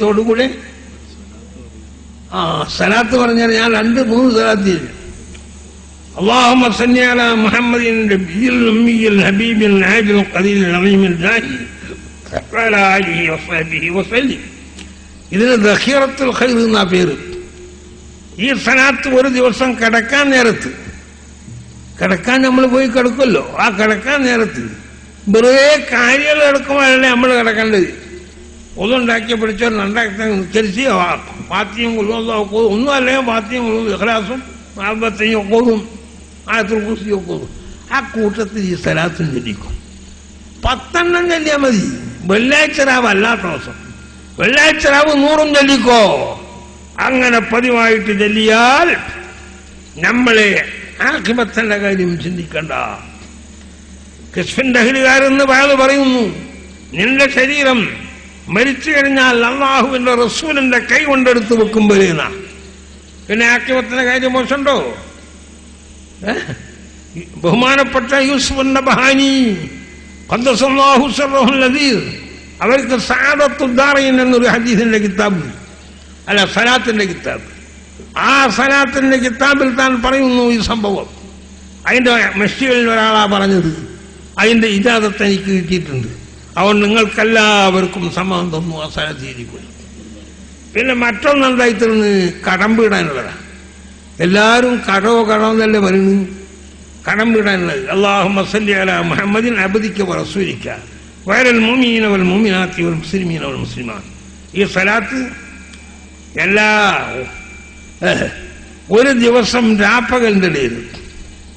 തോടുകൂടെ സലാത്ത് പറഞ്ഞാൽ ഞാൻ 2-3 സലാത്ത് ചെയ്തു. اللهم صل على محمد النبي الأمي الحبيب العاجل القليل العظيم الداعي وعلى آله وصحبه وسلم. ഇതിന് ദഖീറത്തുൽ ഖൈർ എന്നാ പേര്. ഈ സലാത്ത് ഒരു ദിവസം കിടക്കാൻ നേരത്ത്, കിടക്കാൻ നമ്മൾ പോയി കിടക്കുമല്ലോ, ആ കിടക്കാൻ നേരത്ത് വെറുതെ കാര്യങ്ങൾ എടുക്കുമ്പോഴല്ലേ നമ്മൾ കിടക്കേണ്ടത്. ഒന്നുണ്ടാക്കിയ പിടിച്ചോ 2 നിസ്കരിച്ച് പാത്തിയും ഒന്നും അല്ലെങ്കിൽ പാത്തിയും ഇഖ്ലാസും ആബത്തെയും ഒക്കോതും ആയത്തുൽ കുർസിയും ഒക്കോതും. ആ കൂട്ടത്തിൽ ഈ സലാത്തും ചൊല്ലിക്കും. 10 ചൊല്ലിയാൽ മതി. വെള്ളിയാഴ്ച രാവ് അല്ലാത്ത ദിവസം, വെള്ളിയാഴ്ച രാവ് 100 ചൊല്ലിക്കോ. അങ്ങനെ പതിവായിട്ട് ചൊല്ലിയാൽ നമ്മളെ ആഖിബത്തിന്റെ കാര്യം ചിന്തിക്കണ്ട. കശ്ഫിന്റെ അഹ്ലുകാരെന്ന് പറയുന്നു, നിന്റെ ശരീരം മരിച്ചു കഴിഞ്ഞാൽ അള്ളാഹുവിന്റെ റസൂലിന്റെ കൈ കൊണ്ടെടുത്ത് വെക്കുമ്പോഴേന്നാ. പിന്നെ ആഖിബത്തിന്റെ കാര്യം മോശമുണ്ടോ? ബഹുമാനപ്പെട്ട യൂസുഫ് നബഹാനി ഖദ്ദസല്ലാഹു സിർറഹുൽ അസീസ് അവർക്ക് സഅദത്തുദ്ദാറൈൻ എന്നൊരു ഹദീസിന്റെ കിതാബ്, അല്ല സലാത്തിന്റെ കിതാബ്, ആ സലാത്തിന്റെ കിതാബിൽ താൻ പറയുന്നു ഈ സംഭവം. അതിന്റെ മസ്ജിദിൽ ഒരാളാ പറഞ്ഞത്, അതിന്റെ ഇജാസത്ത് എനിക്ക് കിട്ടിയിട്ടുണ്ട്, അതുകൊണ്ട് നിങ്ങൾക്കെല്ലാവർക്കും സമ്മതം തന്നു ആ സലാത്ത് ചെയ്തിക്കൊള്ളു. പിന്നെ മറ്റൊന്നെന്തായിത്തീർന്ന് കടം വീടാനുള്ളതാണ്. എല്ലാവരും കടമെന്നല്ലേ പറയുന്നു, കടം വീടാനുള്ളത്. അല്ലാഹുമ്മ സല്ലി അലാ മുഹമ്മദിൻ അബ്ദിക വറസൂലിക വഅലൽ മുഅ്മിനീന വൽ മുഅ്മിനാത്തി വൽ മുസ്ലിമീന വൽ മുസ്ലിമാത്ത്. ഈ സലാത്ത് എല്ലാ ഒരു ദിവസം രാപ്പകലിന്റെ ഇടയിൽ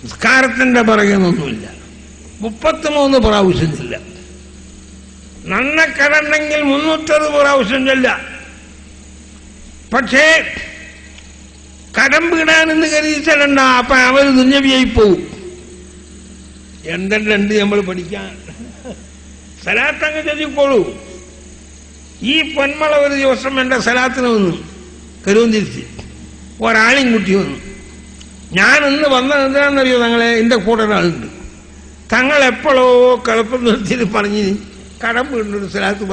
നിസ്കാരത്തിന്റെ പിറകെന്നൊന്നുമില്ല, 33 പ്രാവശ്യം ചെല്ല. നന്നക്കടണ്ടെങ്കിൽ 360 പ്രാവശ്യം ചെല്ല. പക്ഷേ കടം വീടാനെന്ന് കരുതി ചെല്ലണ്ട, അപ്പൊ അവർ ദുന്യവിയായി പോവും. എന്തുണ്ട് നമ്മൾ പഠിക്കാൻ? സലാത്തങ്ങ് ചൊല്ലിക്കോളൂ. ഈ പൊന്മള ഒരു ദിവസം എന്റെ സലാത്തിന് വന്നു, കരുവന്തിരിച്ച് ഒരാളെയും കുട്ടി വന്നു. ഞാൻ ഇന്ന് വന്നത് എന്താണെന്നറിയോ തങ്ങളെ? എൻ്റെ കൂടെ ഒരാളുണ്ട്. തങ്ങൾ എപ്പോഴോ കിളപ്പം നിർത്തിയിട്ട് പറഞ്ഞ് കടം വീടിനൊരു സ്ഥലത്ത്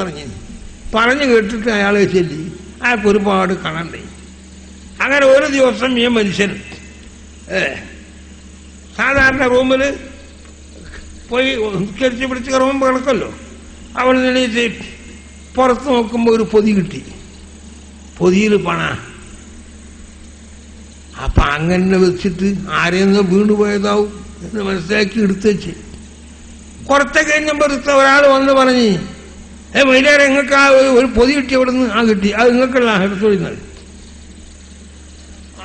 പറഞ്ഞു കേട്ടിട്ട് അയാളെ ചൊല്ലി അയാൾക്ക് ഒരുപാട് കടണ്ടേ. അങ്ങനെ ഒരു ദിവസം ഈ മനുഷ്യൻ സാധാരണ റൂമിൽ പോയി നിസ്കരിച്ച് പിടിച്ച് കറങ്ങുമ്പോൾ കിടക്കല്ലോ, അവിടെ നിന്ന് പുറത്ത് നോക്കുമ്പോൾ ഒരു പൊതി കിട്ടി. പൊതിയിൽ പണ. അപ്പൊ അങ്ങനെ വെച്ചിട്ട് ആരെയൊന്ന് വീണ്ടുപോയതാവും എന്ന് മനസ്സിലാക്കി എടുത്തു വെച്ച് കുറച്ച് കഴിഞ്ഞപ്പോൾ ഒരാൾ വന്ന് പറഞ്ഞ്, വൈകുന്നേരം നിങ്ങൾക്ക് ആ ഒരു പൊതി കിട്ടി അവിടെ നിന്ന്. ആ കിട്ടി, അത് നിങ്ങൾക്കുള്ള എടുത്തോളിന്നത്.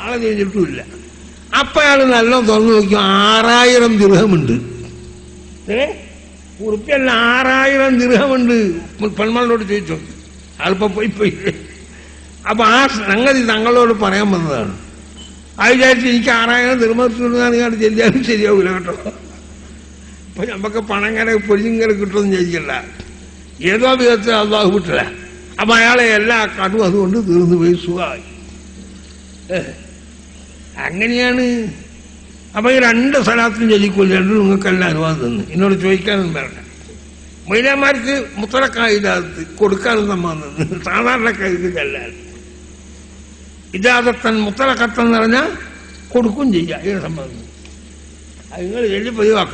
ആളെ കഴിഞ്ഞിട്ടുമില്ല. അപ്പൊ അയാൾ നല്ല തുറന്നു നോക്കി, 6000 ദിർഹമുണ്ട്. ഉറുപ്പ്യല്ല, 6000 ദിർഹമുണ്ട്. പെൺമകളോട് ചോദിച്ചു. ആളിപ്പോ പോയി. അപ്പൊ ആ സംഗതി തങ്ങളോട് പറയാൻ വന്നതാണ്. അത് വിചാരിച്ച് എനിക്ക് 6000 ദിർഹത്തിനാണ് ഞാൻ ചെല്ലിയാലും ശരിയാവില്ല കേട്ടോ. അപ്പൊ നമുക്ക് പണം കര പൊരിഞ്ഞിങ്ങനെ കിട്ടുമെന്ന് വിചാരിക്കല്ല. ഏതോ വിധത്തിൽ അള്ളാഹു വിട്ടില്ല. അപ്പൊ അയാളെ എല്ലാ കടും അതുകൊണ്ട് തീർന്നു പോയി, സുഖമായി. അങ്ങനെയാണ്. അപ്പൊ ഈ 2 സലാത്തും ചൊല്ലിക്കൊള്ളു. 2 നിങ്ങൾക്കെല്ലാം അനുവാദം തന്നു. എന്നോട് ചോദിക്കാനൊന്നും വേണ്ട. മൈലാമാർക്ക് മുത്തലക്കായില്ലാത്ത കൊടുക്കാനും സമ്മതം തന്നു. സാധാരണക്കാർക്ക് ചെല്ലാൻ ഇജാസത്തൻ മുത്തലക്കത്തെന്ന് പറഞ്ഞാൽ കൊടുക്കും ചെയ്യാം. ഈ സമ്മതം അത് നിങ്ങൾ ചൊല്ലി പതിവാക്കണം.